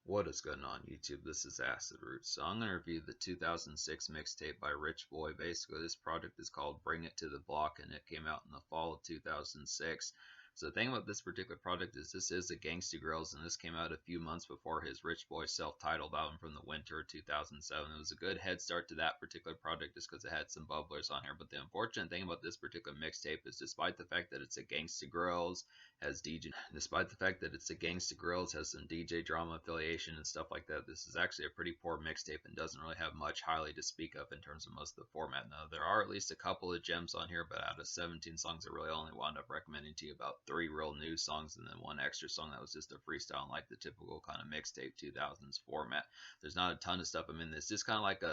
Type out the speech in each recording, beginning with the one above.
What is going on YouTube? This is Acid Roots. So I'm going to review the 2006 mixtape by Rich Boy. Basically, this project is called Bring It to the Block, and it came out in the fall of 2006. So the thing about this particular project is this is a Gangsta Grillz, and this came out a few months before his Rich Boy self-titled album from the winter of 2007. It was a good head start to that particular project just because it had some bubblers on here. But the unfortunate thing about this particular mixtape is despite the fact that it's a Gangsta Grillz, has some DJ drama affiliation and stuff like that, this is actually a pretty poor mixtape and doesn't really have much highly to speak of in terms of most of the format. Now, there are at least a couple of gems on here, but out of 17 songs, I really only wound up recommending to you about 3 real new songs and then one extra song that was just a freestyle like the typical kind of mixtape 2000s format. There's not a ton of stuff. I mean, it's just kind of like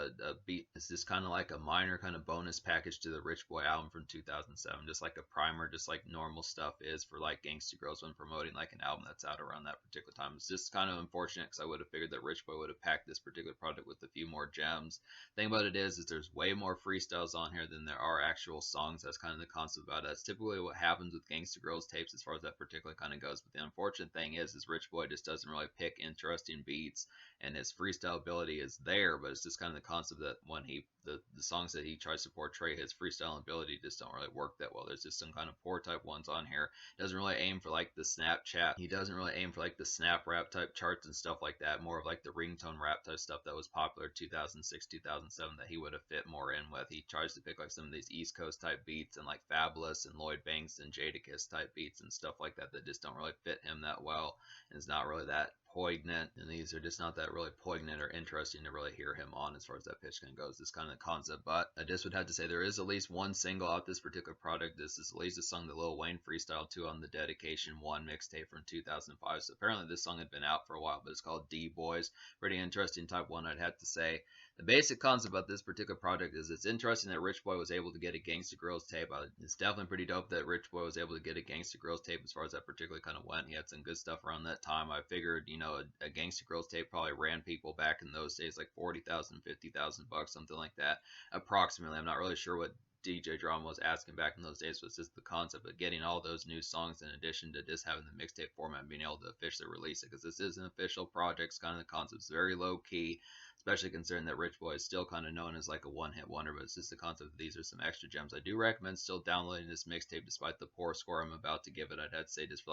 it's just kind of like a minor kind of bonus package to the Rich Boy album from 2007, just like a primer, just like normal stuff is for like Gangsta Grillz when promoting like an album that's out around that particular time. It's just kind of unfortunate because I would have figured that Rich Boy would have packed this particular project with a few more gems. The thing about it is there's way more freestyles on here than there are actual songs. That's kind of the concept about it. That's typically what happens with Gangsta Grillz tapes as far as that particular kind of goes. But the unfortunate thing is Rich Boy just doesn't really pick interesting beats, and his freestyle ability is there, but it's just kind of the concept that when the songs that he tries to portray his freestyle ability just don't really work that well. There's just some kind of poor type ones on here. Doesn't really aim for like the Snapchat. He doesn't really aim for like the snap rap type charts and stuff like that. More of like the ringtone rap type stuff that was popular 2006, 2007 that he would have fit more in with. He tries to pick like some of these East Coast type beats and like Fabulous and Lloyd Banks and Jadakiss type beats and stuff like that that just don't really fit him that well, and it's not really that poignant, and these are just not that really poignant or interesting to really hear him on as far as that pitch can goes. This kind of concept, but I just would have to say there is at least one single out this particular product. This is at least a song that Lil Wayne freestyled to on the Dedication 1 mixtape from 2005. So apparently this song had been out for a while, but it's called D-boyz. Pretty interesting type one, I'd have to say. The basic concept about this particular project is it's interesting that Rich Boy was able to get a Gangsta Grillz tape. It's definitely pretty dope that Rich Boy was able to get a Gangsta Grillz tape as far as that particularly kind of went. He had some good stuff around that time. I figured, you know, a Gangsta Grillz tape probably ran people back in those days like 40,000, 50,000 bucks, something like that, approximately. I'm not really sure what DJ Drama was asking back in those days, but it's just the concept of getting all those new songs in addition to just having the mixtape format and being able to officially release it, because this is an official project. It's kind of the concept's very low key, especially considering that Rich Boy is still kind of known as like a one-hit wonder, but it's just the concept that these are some extra gems. I do recommend still downloading this mixtape despite the poor score I'm about to give it. I'd have to say just for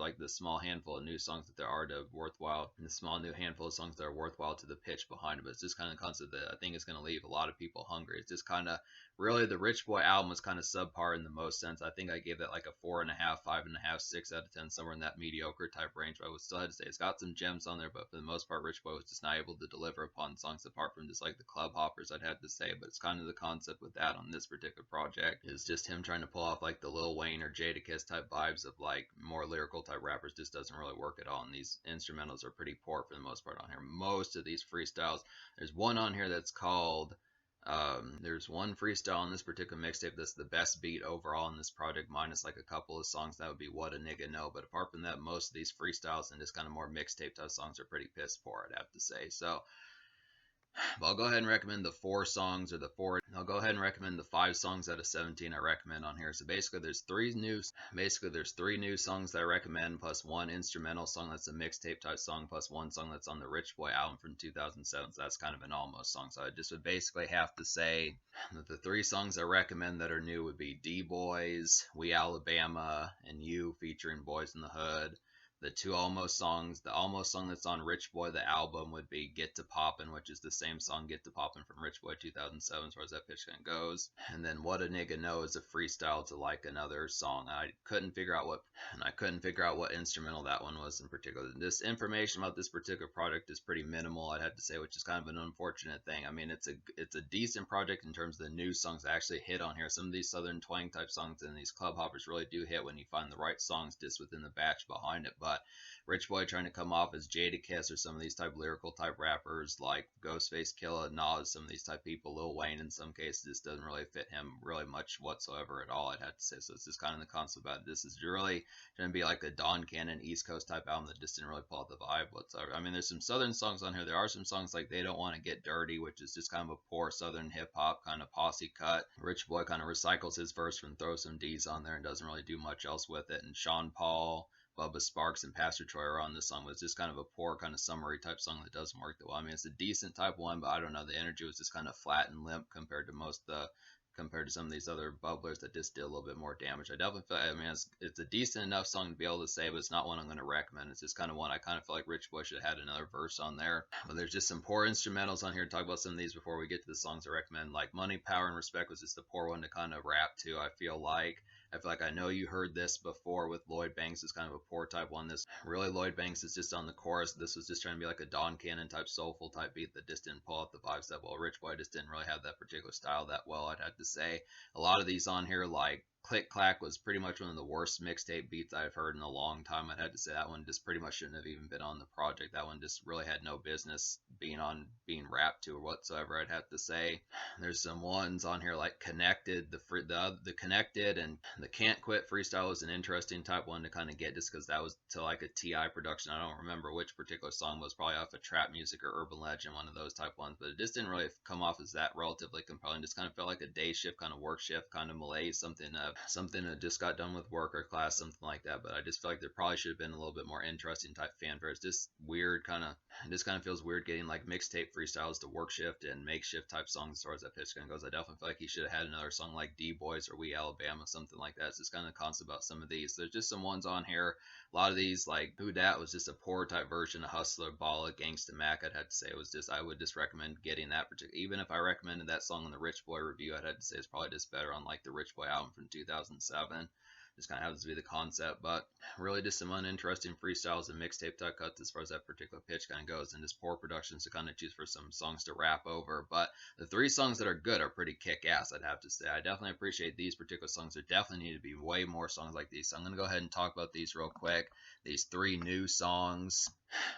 like the small handful of new songs that there are to worthwhile, and the small new handful of songs that are worthwhile to the pitch behind it. But it's just kind of the concept that I think is going to leave a lot of people hungry. It's just kind of really the Rich Boy album was kind of subpar in the most sense. I think I gave that like a 4.5, 5.5, 6 out of 10, somewhere in that mediocre type range. But I would still have to say it's got some gems on there, but for the most part, Rich Boy was just not able to deliver upon songs apart from just like the club hoppers, I'd have to say. But it's kind of the concept with that on this particular project is just him trying to pull off like the Lil Wayne or Jadakiss type vibes of like more lyrical type rappers. Just doesn't really work at all, and these instrumentals are pretty poor for the most part on here. Most of these freestyles, there's one on here that's called there's one freestyle on this particular mixtape that's the best beat overall in this project, minus like a couple of songs. That would be What a Nigga Know. But apart from that, most of these freestyles and just kind of more mixtape type songs are pretty piss poor, I'd have to say. So I'll go ahead and recommend the 5 songs out of 17 I recommend on here. So basically there's 3 new songs that I recommend, plus 1 instrumental song that's a mixtape type song, plus 1 song that's on the Rich Boy album from 2007. So that's kind of an almost song. So I just would basically have to say that the 3 songs I recommend that are new would be D-boyz, We Alabama, and You featuring Boys in the Hood. The 2 almost songs, the almost song that's on Rich Boy, the album, would be Get to Poppin', which is the same song, Get to Poppin', from Rich Boy 2007 as far as that pitch gun goes. And then What a Nigga Know is a freestyle to like another song. I couldn't figure out what instrumental that one was in particular. This information about this particular project is pretty minimal, I'd have to say, which is kind of an unfortunate thing. I mean, it's a decent project in terms of the new songs that actually hit on here. Some of these Southern twang type songs and these club hoppers really do hit when you find the right songs just within the batch behind it. But Rich Boy trying to come off as Jadakiss or some of these type lyrical type rappers like Ghostface Killah, Nas, some of these type people, Lil Wayne in some cases, just doesn't really fit him really much whatsoever at all, I'd have to say. So it's just kind of the concept about it. This is really going to be like a Don Cannon East Coast type album that just didn't really pull out the vibe whatsoever. I mean, there's some Southern songs on here. There are some songs like They Don't Want to Get Dirty, which is just kind of a poor Southern hip hop kind of posse cut. Rich Boy kind of recycles his verse from Throw Some D's on there and doesn't really do much else with it. And Sean Paul, Bubba Sparks and Pastor Troy are on this song, but it's just kind of a poor kind of summary type song that doesn't work that well. I mean, it's a decent type one, but I don't know, the energy was just kind of flat and limp compared to compared to some of these other bubblers that just did a little bit more damage. I definitely feel, I mean, it's a decent enough song to be able to say, but it's not one I'm going to recommend. It's just kind of one I kind of feel like Rich Boy should have had another verse on there. But there's just some poor instrumentals on here to talk about some of these before we get to the songs I recommend. Like Money, Power, and Respect was just a poor one to kind of rap to, I feel like. I know you heard this before with Lloyd Banks. Is kind of a poor type one. This really Lloyd Banks is just on the chorus. This was just trying to be like a Don Cannon type soulful type beat that just didn't pull out the vibes that well. Rich Boy just didn't really have that particular style that well, I'd have to say. A lot of these on here, like Click Clack, was pretty much one of the worst mixtape beats I've heard in a long time. I'd have to say that one just pretty much shouldn't have even been on the project. That one just really had no business being rapped to or whatsoever, I'd have to say. There's some ones on here like Connected, the Connected and the Can't Quit freestyle was an interesting type one to kind of get just because that was to like a T.I. production. I don't remember which particular song was, probably off of Trap Music or Urban Legend, one of those type ones, but it just didn't really come off as that relatively compelling. Just kind of felt like a day shift, kind of work shift, kind of malaise, something that just got done with work or class, something like that. But I just feel like there probably should have been a little bit more interesting type fanfare. It's just weird, it just kind of feels weird getting like mixtape freestyles to work shift and makeshift type songs as far as that pitch kind of goes. I definitely feel like he should have had another song like D-Boyz or We Alabama, something like that. It's just kind of concept about some of these. There's just some ones on here. A lot of these, like Who Dat, was just a poor type version of Hustler, Balla, Gangsta Mac. I'd have to say it was just, I would just recommend getting that particular. Even if I recommended that song on the Rich Boy review, I'd have to say it's probably just better on like the Rich Boy album from 2007. Just kind of happens to be the concept, but really just some uninteresting freestyles and mixtape type cuts as far as that particular pitch kind of goes, and just poor productions to kind of choose for some songs to rap over. But the three songs that are good are pretty kick-ass, I'd have to say. I definitely appreciate these particular songs. There definitely need to be way more songs like these, so I'm going to go ahead and talk about these real quick. These three new songs.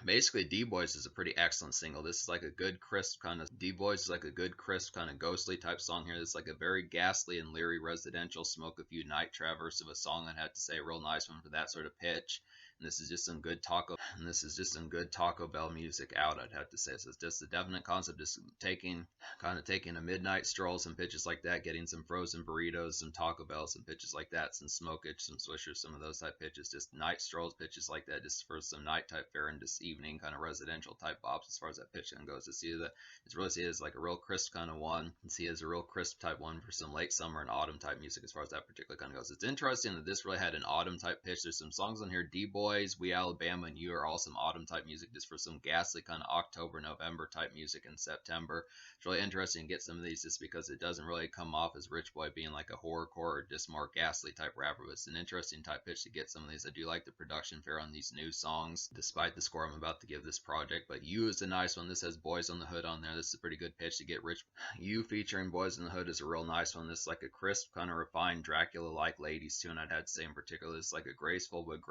Basically, d-boyz is a pretty excellent single. This is like a good crisp kind of d-boyz is like a good crisp kind of ghostly type song here. It's like a very ghastly and leery residential smoke a few night traverse of a song. I'd have to say a real nice one for that sort of pitch. And this is just some good Taco Bell music out, I'd have to say. So it's just a definite concept, just taking a midnight stroll, some pitches like that, getting some frozen burritos, some Taco Bell, some pitches like that, some smokage, some swishers, some of those type pitches, just night strolls, pitches like that, just for some night type fare and just evening kind of residential type bops as far as that pitch goes. To see that, it's really see it as like a real crisp kind of one, and see it as a real crisp type one for some late summer and autumn type music as far as that particular kind of goes. It's interesting that this really had an autumn type pitch. There's some songs on here, D-Boyz, We Alabama, and You are all some autumn type music, just for some ghastly kind of October, November type music in September. It's really interesting to get some of these just because it doesn't really come off as Rich Boy being like a horrorcore or just more ghastly type rapper, but it's an interesting type pitch to get some of these. I do like the production fare on these new songs, despite the score I'm about to give this project. But You is a nice one. This has Boys on the Hood on there. This is a pretty good pitch to get Rich. You featuring Boys on the Hood is a real nice one. This is like a crisp, kind of refined Dracula-like ladies tune, I'd have to say in particular. This is like a graceful but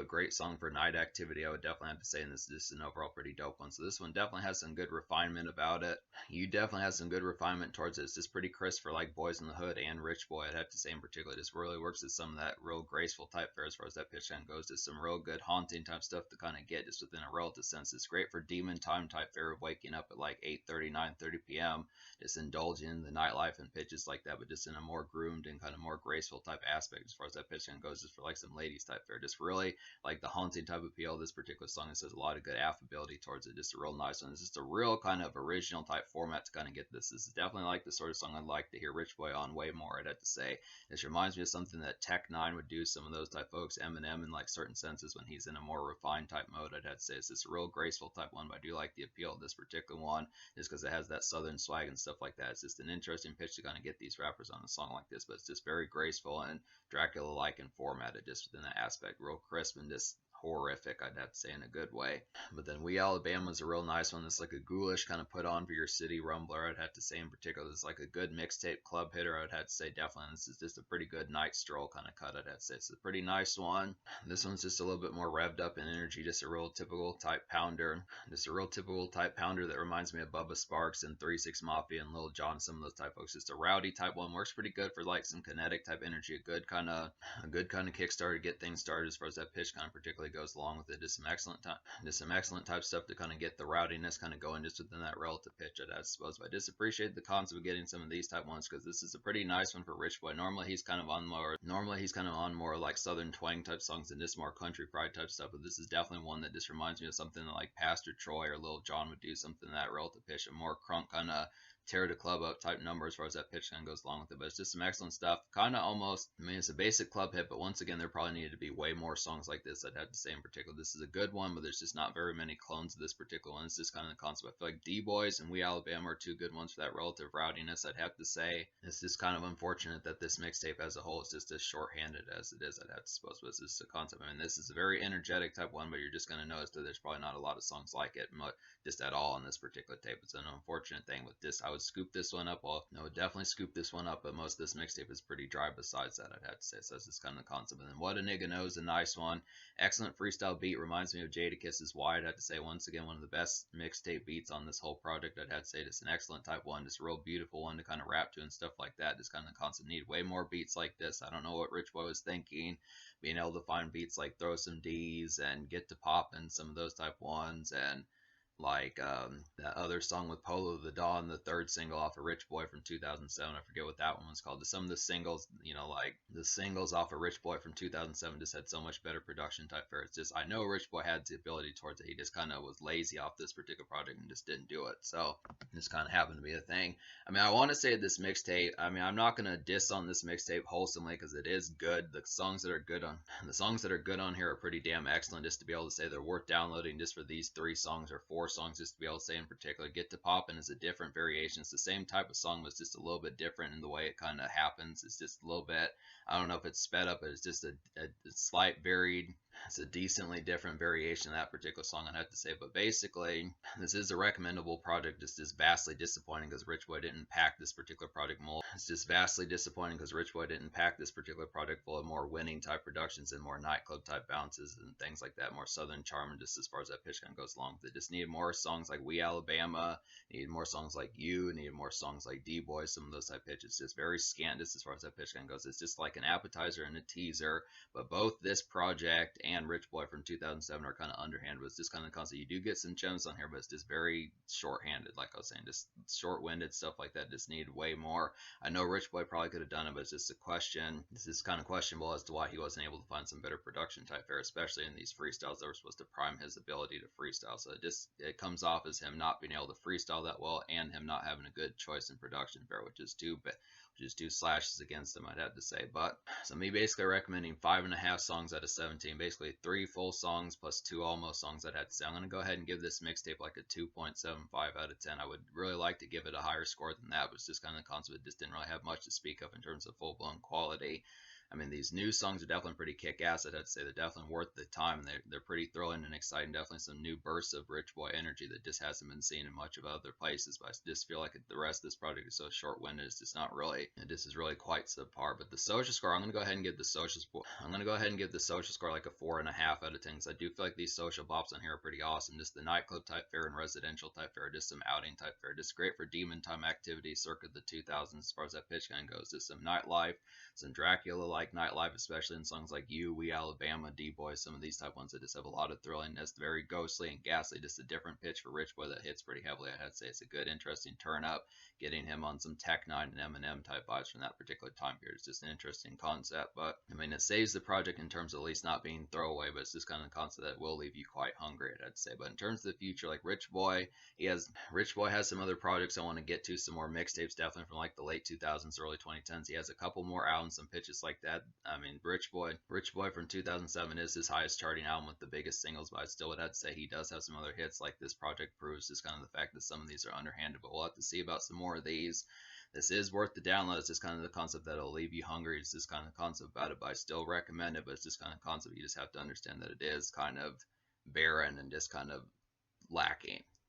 great song for night activity, I would definitely have to say, and this is just an overall pretty dope one. So this one definitely has some good refinement about it. You definitely has some good refinement towards it. It's just pretty crisp for like Boys in the Hood and Rich Boy, I'd have to say in particular. It just really works with some of that real graceful type fare as far as that pitch kind of goes. Just some real good haunting type stuff to kind of get just within a relative sense. It's great for demon time type fare of waking up at like 8:30, 9:30 p.m. just indulging in the nightlife and pitches like that, but just in a more groomed and kind of more graceful type aspect as far as that pitch kind of goes, just for like some ladies type fare. Just really like the haunting type appeal of this particular song. It says a lot of good affability towards it. Just a real nice one. It's just a real kind of original type format to kind of get this. This is definitely like the sort of song I'd like to hear Rich Boy on way more, I'd have to say. This reminds me of something that Tech Nine would do, some of those type folks, Eminem in like certain senses when he's in a more refined type mode, I'd have to say. It's just a real graceful type one, but I do like the appeal of this particular one just because it has that southern swag and stuff like that. It's just an interesting pitch to kind of get these rappers on a song like this, but it's just very graceful and Dracula-like and formatted just within that aspect. Real crisp and just horrific, I'd have to say, in a good way. But then We Alabama is a real nice one. It's like a ghoulish kind of put on for your city rumbler, I'd have to say in particular. It's like a good mixtape club hitter, I'd have to say definitely. This is just a pretty good night stroll kind of cut, I'd have to say. It's a pretty nice one. This one's just a little bit more revved up in energy, just a real typical type pounder. Just a real typical type pounder that reminds me of Bubba Sparks and 3-6 Mafia and Lil Jon, some of those type folks. Just a rowdy type one. Works pretty good for like some kinetic type energy, a good kind of kickstarter to get things started as far as that pitch kind of particularly goes along with it. Just some excellent type stuff to kind of get the rowdiness kind of going just within that relative pitch, I suppose. But I just appreciate the concept of getting some of these type ones because this is a pretty nice one for Rich Boy. Normally he's kind of on more like Southern twang type songs and just more country pride type stuff. But this is definitely one that just reminds me of something like Pastor Troy or Lil Jon would do, something that relative pitch, a more crunk kind of tear the club up type number as far as that pitch kind of goes along with it. But it's just some excellent stuff. Kind of almost, I mean, it's a basic club hit, but once again, there probably needed to be way more songs like this. I'd have to say in particular, this is a good one, but there's just not very many clones of this particular one. It's just kind of the concept. I feel like d-boyz and We Alabama are two good ones for that relative rowdiness, I'd have to say. It's just kind of unfortunate that this mixtape as a whole is just as short-handed as it is, I'd have to suppose. But it's just a concept. I mean, this is a very energetic type one, but you're just going to notice that there's probably not a lot of songs like it just at all on this particular tape. It's an unfortunate thing with this. I would scoop this one up. Well, I would definitely scoop this one up, but most of this mixtape is pretty dry besides that, I'd have to say. So that's just kind of the concept. And then What a Nigga Knows, a nice one. Excellent freestyle beat. Reminds me of Jadakiss's Why, I'd have to say. Once again, one of the best mixtape beats on this whole project, I'd have to say. Just an excellent type one. Just a real beautiful one to kind of rap to and stuff like that. Just kind of the concept. Need way more beats like this. I don't know what Rich Boy was thinking. Being able to find beats like Throw Some D's and Get to Poppin', some of those type ones, and like that other song with Polo the Dawn, the third single off of Rich Boy from 2007. I forget what that one was called. Some of the singles, like the singles off of Rich Boy from 2007 just had so much better production type fare. It's just, I know Rich Boy had the ability towards it. He just kind of was lazy off this particular project and just didn't do it. So this kind of happened to be a thing. I mean, I want to say this mixtape, I mean, I'm not going to diss on this mixtape wholesomely because it is good. The songs that are good on here are pretty damn excellent. Just to be able to say they're worth downloading just for these 3 songs or 4 songs, just to be able to say in particular. Get to Poppin' is a different variation. It's the same type of song, but it's just a little bit different in the way it kind of happens. It's just a little bit, I don't know if it's sped up, but it's just a slight varied, it's a decently different variation of that particular song, I'd have to say. But basically, this is a recommendable project. Just is vastly disappointing because Rich Boy didn't pack this particular project mold. It's just vastly disappointing because Rich Boy didn't pack this particular project full of more winning type productions and more nightclub type bounces and things like that, more southern charm, and just as far as that pitch kind of goes along with it. Just needed more songs like We Alabama, needed more songs like You, needed more songs like d-boyz, some of those type pitches. Just very scant just as far as that pitch kind of goes. It's just like an appetizer and a teaser, but both this project and Rich Boy from 2007 are kind of underhanded. But it's just kind of the concept. You do get some gems on here, but it's just very short-handed, like I was saying, just short-winded stuff like that. Just need way more. I know Rich Boy probably could have done it, but it's just a question. This is kind of questionable as to why he wasn't able to find some better production type fare, especially in these freestyles that were supposed to prime his ability to freestyle. So it comes off as him not being able to freestyle that well and him not having a good choice in production fare, which is two slashes against him, I'd have to say. But so me basically recommending 5.5 songs out of 17, basically 3 full songs plus 2 almost songs, I'd have to say. I'm going to go ahead and give this mixtape like a 2.75 out of 10. I would really like to give it a higher score than that, but it's just kind of the concept. It just didn't really have much to speak of in terms of full-blown quality. I mean, these new songs are definitely pretty kick-ass. I'd have to say they're definitely worth the time. They're pretty thrilling and exciting. Definitely some new bursts of Rich Boy energy that just hasn't been seen in much of other places. But I just feel like the rest of this project is so short-winded. It's just not really. This is really quite subpar. But the social score, I'm going to go ahead and give the social score like a 4.5 out of 10. Because I do feel like these social bops on here are pretty awesome. Just the nightclub type fare and residential type fare, just some outing type fare, just great for demon time activity circa the 2000s as far as that pitch kind of goes. Just some nightlife, some Dracula-like nightlife, especially in songs like You, We Alabama, d-boyz, some of these type ones that just have a lot of thrillingness, very ghostly and ghastly, just a different pitch for Rich Boy that hits pretty heavily. I had to say it's a good, interesting turn up, getting him on some Tech 9 and Eminem type vibes from that particular time period. It's just an interesting concept, but I mean, it saves the project in terms of at least not being throwaway, but it's just kind of a concept that will leave you quite hungry, I'd say. But in terms of the future, like Rich Boy has some other projects I want to get to, some more mixtapes, definitely from like the late 2000s, early 2010s. He has a couple more albums, some pitches like that. I mean, Rich Boy from 2007 is his highest charting album with the biggest singles, but I still would have to say he does have some other hits like this project proves, just kind of the fact that some of these are underhanded, but we'll have to see about some more of these. This is worth the download. It's just kind of the concept that'll leave you hungry. It's just kind of the concept about it, but I still recommend it. But it's just kind of concept. You just have to understand that it is kind of barren and just kind of lacking.